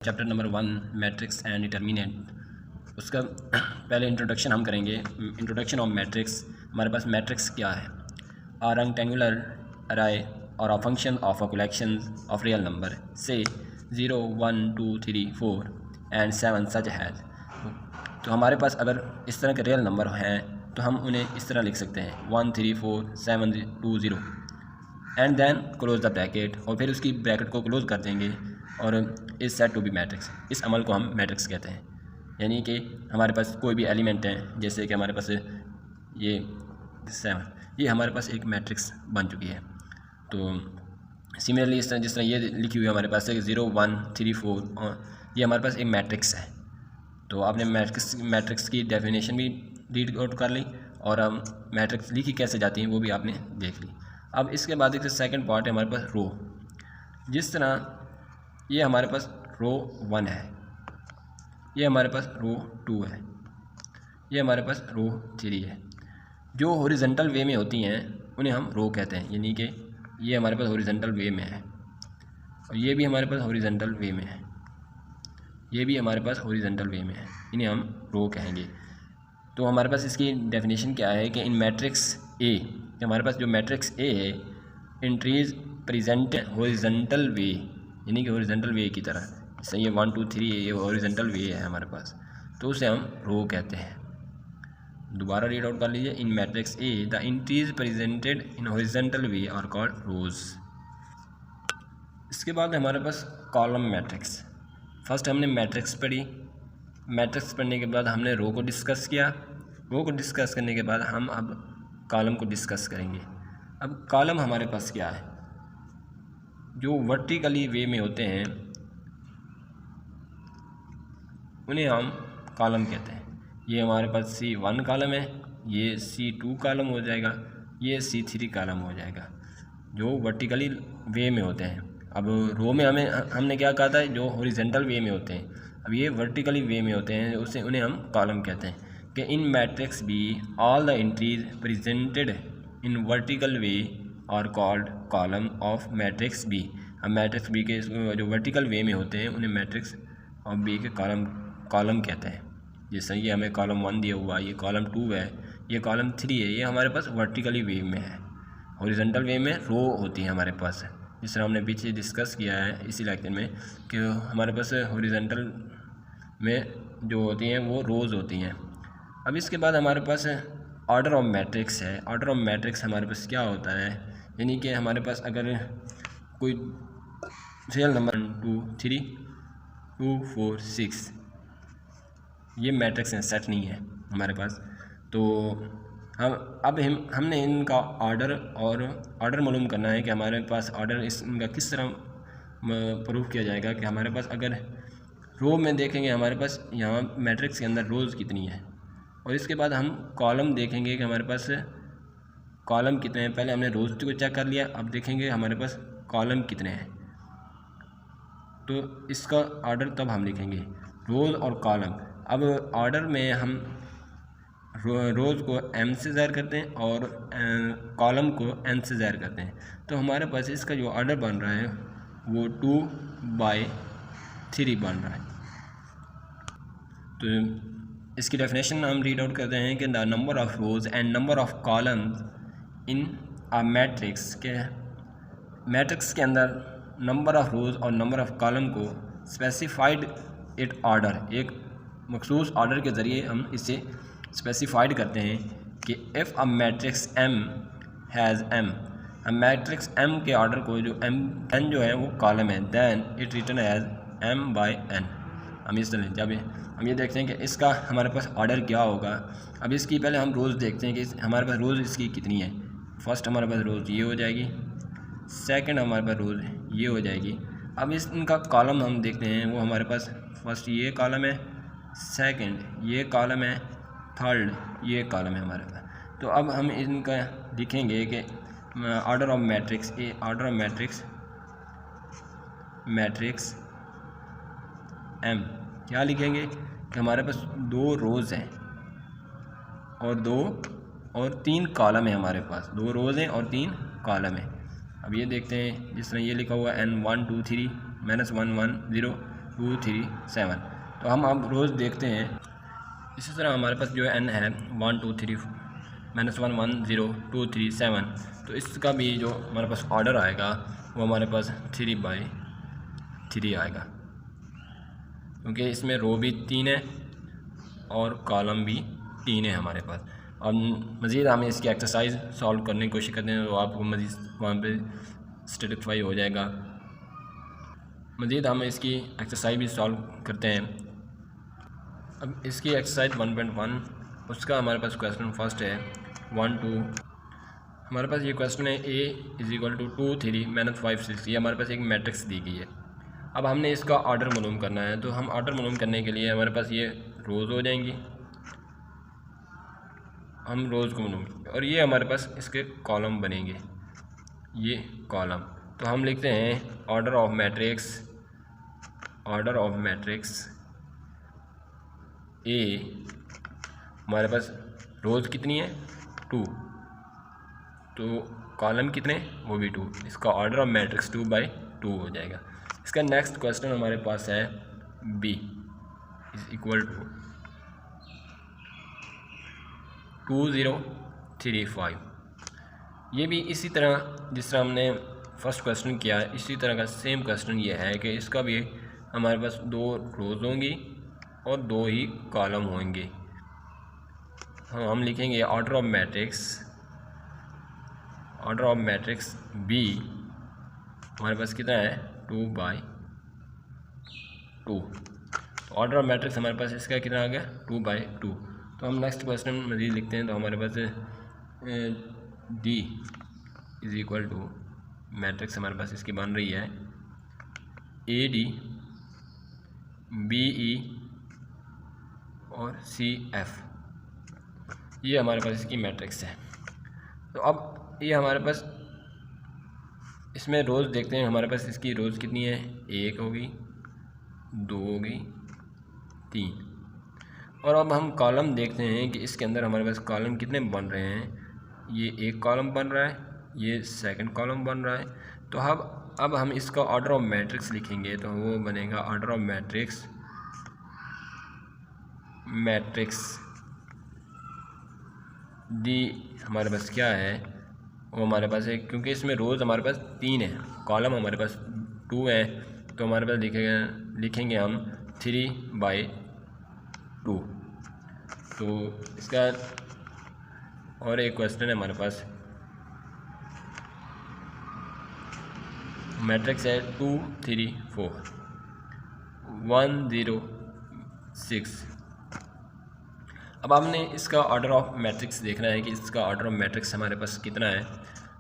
Chapter number 1 matrix and determinant. उसका पहले introduction हम करेंगे। Introduction of matrix. हमारे पास मैट्रिक्स क्या है? आ रेक्टेंगुलर अराय और a function of a collection of real number से 0 1 2 3 4 एंड 7 सच हैज़। तो हमारे पास अगर इस तरह के रियल नंबर हैं तो हम उन्हें इस तरह लिख सकते हैं 1 3 4 7 2 0 and then close the bracket, और फिर उसकी ब्रैकेट को क्लोज कर देंगे और is said to be matrix. इस अमल को हम मैट्रिक्स कहते हैं। यानी कि हमारे पास कोई भी एलिमेंट है, जैसे कि हमारे पास ये 7, ये हमारे पास एक मैट्रिक्स बन चुकी है। तो सिमिलरली इस तरह जिस तरह ये लिखी हुई है हमारे पास 0 1 3 4, और ये हमारे पास एक मैट्रिक्स है। तो आपने मैट्रिक्स की डेफिनेशन भी रीड आउट कर ली और हम मैट्रिक्स लिखी कैसे जाती हैं वो भी आपने देख ली। अब इसके बाद एक सेकंड पार्ट है हमारे पास रो। जिस तरह ये हमारे पास रो 1 है, ये हमारे पास रो 2 है, ये हमारे पास रो 3 है। जो हॉरिजॉन्टल वे में होती हैं उन्हें हम रो कहते हैं। यानी कि ये हमारे पास हॉरिजॉन्टल वे में है और ये भी हमारे पास हॉरिजॉन्टल वे में है, ये भी हमारे पास हॉरिजॉन्टल वे में है, इन्हें हम रो कहेंगे। तो हमारे पास इसकी डेफिनेशन क्या है कि इन मैट्रिक्स ए, हमारे पास जो मैट्रिक्स ए है, एंट्रीज प्रेजेंट हॉरिजॉन्टल वे, यानी कि हॉरिजॉन्टल वे की तरह। जैसे ये 1 2 3 ये हॉरिजॉन्टल वे है हमारे पास, तो उसे हम रो कहते हैं। दोबारा रीड आउट कर लीजिए। In matrix A the entries presented in horizontal way are called rows. इसके बाद हमारे पास कॉलम मैट्रिक्स। फर्स्ट हमने मैट्रिक्स पढ़ी, मैट्रिक्स पढ़ने के बाद हमने रो को डिस्कस किया, रो को डिस्कस करने के बाद हम अब कॉलम को डिस्कस करेंगे। अब कॉलम हमारे पास क्या है? जो वर्टिकली वे में होते हैं उन्हें हम कॉलम कहते हैं। ये हमारे पास C1 कॉलम है, ये C2 कॉलम हो जाएगा, ये C3 कॉलम हो जाएगा, जो वर्टिकली वे में होते हैं। अब रो में हमने क्या कहा था? जो हॉरिजॉन्टल वे में होते हैं। अब ये वर्टिकली वे में होते हैं, उसे उन्हें हम कॉलम कहते हैं। कि in matrix B all the entries presented in vertical way are called column of matrix B. अब मैट्रिक्स बी के जो वर्टिकल वे में होते हैं उन्हें मैट्रिक्स ऑफ बी के कॉलम कहते हैं। जैसे ये हमें कॉलम 1 दिया हुआ, ये कॉलम 2 है, ये कॉलम 3 है, ये हमारे पास वर्टिकली वे में है। हॉरिजॉन्टल वे में रो होती है हमारे पास, जिस तरह हमने पीछे डिस्कस किया है इसी लेक्चर में कि हमारे पास हॉरिजॉन्टल में जो होती हैं वो रोज़ होती हैं। अब इसके बाद हमारे पास ऑर्डर ऑफ मैट्रिक्स है। ऑर्डर ऑफ मैट्रिक्स हमारे पास क्या होता है? यानी कि हमारे पास अगर कोई रियल नंबर 2 3 2 4 6 ये मैट्रिक्स हैं, सेट नहीं है हमारे पास। तो हमने इनका ऑर्डर मालूम करना है कि हमारे पास ऑर्डर इनका किस तरह प्रूफ किया जाएगा। कि हमारे पास अगर रो में देखेंगे हमारे पास यहाँ मैट्रिक्स के अंदर रोज़ कितनी है, और इसके बाद हम कॉलम देखेंगे कि हमारे पास कॉलम कितने हैं। पहले हमने रोज़ को चेक कर लिया, अब देखेंगे हमारे पास कॉलम कितने हैं। तो इसका ऑर्डर तब हम लिखेंगे, रोज़ और कॉलम। अब ऑर्डर में हम रोज़ को m से ज़ाहिर करते हैं और कॉलम को n से ज़ाहिर करते हैं। तो हमारे पास इसका जो ऑर्डर बन रहा है वो 2/3 बन रहा है। तो इसकी डेफिनेशन हम रीड आउट करते हैं कि the number of rows and number of columns in a matrix के मैट्रिक्स के अंदर नंबर ऑफ रोज़ और नंबर ऑफ कॉलम को स्पेसिफाइड इट ऑर्डर, एक मखसूस ऑर्डर के ज़रिए हम इसे स्पेसिफाइड करते हैं कि if a matrix M has M, अब मैट्रिक्स M के ऑर्डर को जो n जो है वो कॉलम है, then it written as M/n। हम इस तरह जब हम ये देखते हैं कि इसका हमारे पास ऑर्डर क्या होगा। अब इसकी पहले हम रोज़ देखते हैं कि हमारे पास रोज़ इसकी कितनी है। फर्स्ट हमारे पास रोज़ ये हो जाएगी, सेकंड हमारे पास रोज़ ये हो जाएगी। अब इनका कॉलम हम देखते हैं, वो हमारे पास फर्स्ट ये कॉलम है, सेकंड ये कॉलम है, थर्ड ये कॉलम है हमारे पास। तो अब हम इनका लिखेंगे कि order of matrix A, order of matrix M क्या लिखेंगे कि हमारे पास 2 रोज़ हैं और 3 कॉलम है हमारे पास, 2 रोज़ हैं और 3 कॉलम है। अब ये देखते हैं, जिस तरह ये लिखा हुआ n 1 2 3 -1 1 0 2 3 7। तो हम अब रोज़ देखते हैं। इसी तरह हमारे पास जो n है 1 2 3 -1 1 0 2 3 7। तो इसका भी जो हमारे पास ऑर्डर आएगा वो हमारे पास 3/3 आएगा, क्योंकि इसमें रो भी 3 है और कॉलम भी 3 है हमारे पास। और मज़ीद हमें इसकी एक्सरसाइज सॉल्व करने की कोशिश करते हैं तो आपको मज़ीद वहाँ पे सेटिस्फाई हो जाएगा। मज़ीद हम इसकी एक्सरसाइज भी सॉल्व करते हैं। अब इसकी एक्सरसाइज 1.1 उसका हमारे पास क्वेश्चन फर्स्ट है 1 2। हमारे पास ये क्वेश्चन है a = 2 3 -5 6। ये हमारे पास एक मैट्रिक्स दी गई है। अब हमने इसका ऑर्डर मालूम करना है। तो हम ऑर्डर मालूम करने के लिए हमारे पास ये रोज़ हो जाएंगी, हम रोज़ को मालूम, और ये हमारे पास इसके कॉलम बनेंगे, ये कॉलम। तो हम लिखते हैं ऑर्डर ऑफ मैट्रिक्स ए। हमारे पास रोज़ कितनी है 2, तो कॉलम कितने वो भी 2। इसका ऑर्डर ऑफ मैट्रिक्स 2/2 हो जाएगा। इसका नेक्स्ट क्वेश्चन हमारे पास है b = 2 0 3 5। ये भी इसी तरह जिस तरह हमने फर्स्ट क्वेश्चन किया है इसी तरह का सेम क्वेश्चन ये है कि इसका भी हमारे पास 2 रोज़ होंगी और 2 ही कॉलम होंगे। हम लिखेंगे ऑर्डर ऑफ मैट्रिक्स B हमारे पास कितना है 2/2। तो ऑर्डर ऑफ मैट्रिक्स हमारे पास इसका कितना आ गया 2/2। तो हम नेक्स्ट क्वेश्चन मज़ीद लिखते हैं। तो हमारे पास D = मैट्रिक्स हमारे पास इसकी बन रही है AD BE और CF। ये हमारे पास इसकी मैट्रिक्स है। तो अब ये हमारे पास इसमें रोज़ देखते हैं। हमारे पास इसकी रोज़ कितनी है 1 होगी 2 होगी 3। और अब हम कॉलम देखते हैं कि इसके अंदर हमारे पास कॉलम कितने बन रहे हैं। ये एक कॉलम बन रहा है, ये सेकंड कॉलम बन रहा है। तो अब हम इसका ऑर्डर ऑफ मैट्रिक्स लिखेंगे तो वो बनेगा ऑर्डर ऑफ मैट्रिक्स डी। हमारे पास क्या है वो हमारे पास है, क्योंकि इसमें रोज़ हमारे पास 3 है, कॉलम हमारे पास 2 है, तो हमारे पास लिखेंगे हम 3/2। तो इसका और एक क्वेश्चन है हमारे पास, मैट्रिक्स है 2 3 4 1 0 6। अब हमने इसका ऑर्डर ऑफ मैट्रिक्स देखना है कि इसका ऑर्डर ऑफ मैट्रिक्स हमारे पास कितना है।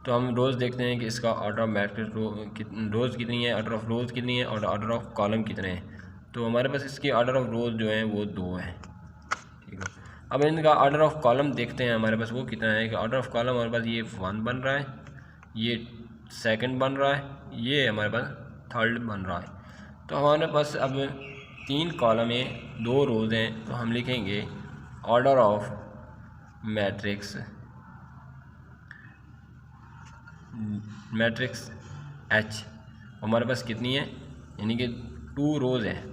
तो हम रोज़ देखते हैं कि इसका ऑर्डर ऑफ मैट्रिक्स रोज़ कितनी है, ऑर्डर ऑफ रोज़ कितनी है और ऑर्डर ऑफ कॉलम कितने हैं। तो हमारे पास इसकी ऑर्डर ऑफ रोज़ जो है वो 2 है, ठीक है। अब इनका ऑर्डर ऑफ कॉलम देखते हैं हमारे पास वो कितना है कि ऑर्डर ऑफ कॉलम हमारे पास ये 1 बन रहा है, ये सेकंड बन रहा है, ये हमारे पास थर्ड बन रहा है। तो हमारे पास अब 3 कॉलम है 2 रोज़ हैं। तो हम लिखेंगे ऑर्डर ऑफ मैट्रिक्स H हमारे पास कितनी है, यानी कि 2 रोज़ हैं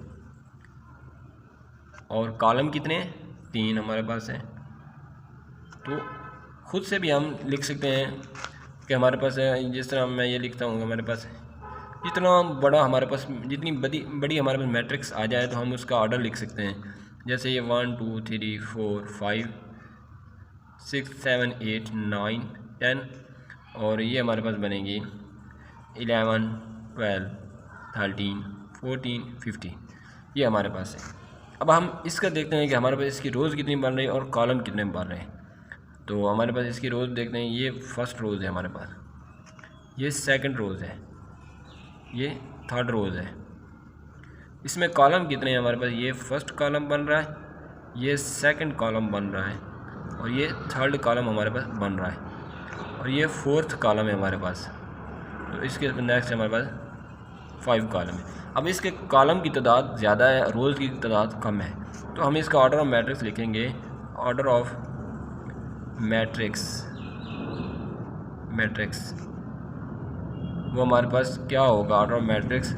और कॉलम कितने हैं 3 हमारे पास है। तो खुद से भी हम लिख सकते हैं कि हमारे पास जिस तरह मैं ये लिखता हूँ, हमारे पास जितना बड़ा हमारे पास जितनी बड़ी हमारे पास मैट्रिक्स आ जाए तो हम उसका ऑर्डर लिख सकते हैं। जैसे ये 1 2 3 4 5 6 7 8 9 10 और ये हमारे पास बनेगी 11 12 13 14 15, ये हमारे पास है। अब हम इसका देखते हैं कि हमारे पास इसकी रोज़ कितनी बन रही है और कॉलम कितने बन रहे हैं। तो हमारे पास इसकी रोज़ देखते हैं, ये फर्स्ट रोज़ है हमारे पास, ये सेकंड रोज़ है, ये थर्ड रोज़ है। इसमें कॉलम कितने हैं हमारे पास, ये फर्स्ट कॉलम बन रहा है, ये सेकंड कॉलम बन रहा है और ये थर्ड कॉलम हमारे पास बन रहा है और ये फोर्थ कॉलम है हमारे पास। तो इसके नेक्स्ट हमारे पास 5 कॉलम है। अब इसके कॉलम की तादाद ज़्यादा है, रोज़ की तादाद कम है। तो हम इसका ऑर्डर ऑफ मैट्रिक्स लिखेंगे, ऑर्डर ऑफ मैट्रिक्स वो हमारे पास क्या होगा, ऑर्डर ऑफ मैट्रिक्स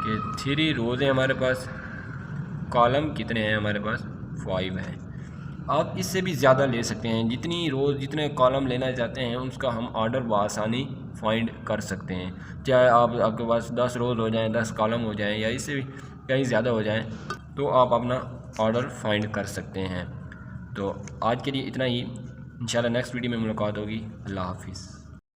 कि 3 रोज़ हैं हमारे पास, कॉलम कितने हैं हमारे पास 5 हैं। आप इससे भी ज़्यादा ले सकते हैं, जितनी रोज़ जितने कॉलम लेना चाहते हैं उसका हम ऑर्डर बआसानी फाइंड कर सकते हैं। चाहे आपके पास 10 रोज़ हो जाएं, 10 कॉलम हो जाएं, या इससे भी कहीं ज़्यादा हो जाएं, तो आप अपना ऑर्डर फाइंड कर सकते हैं। तो आज के लिए इतना ही, इंशाल्लाह नेक्स्ट वीडियो में मुलाकात होगी। अल्लाह हाफिज़।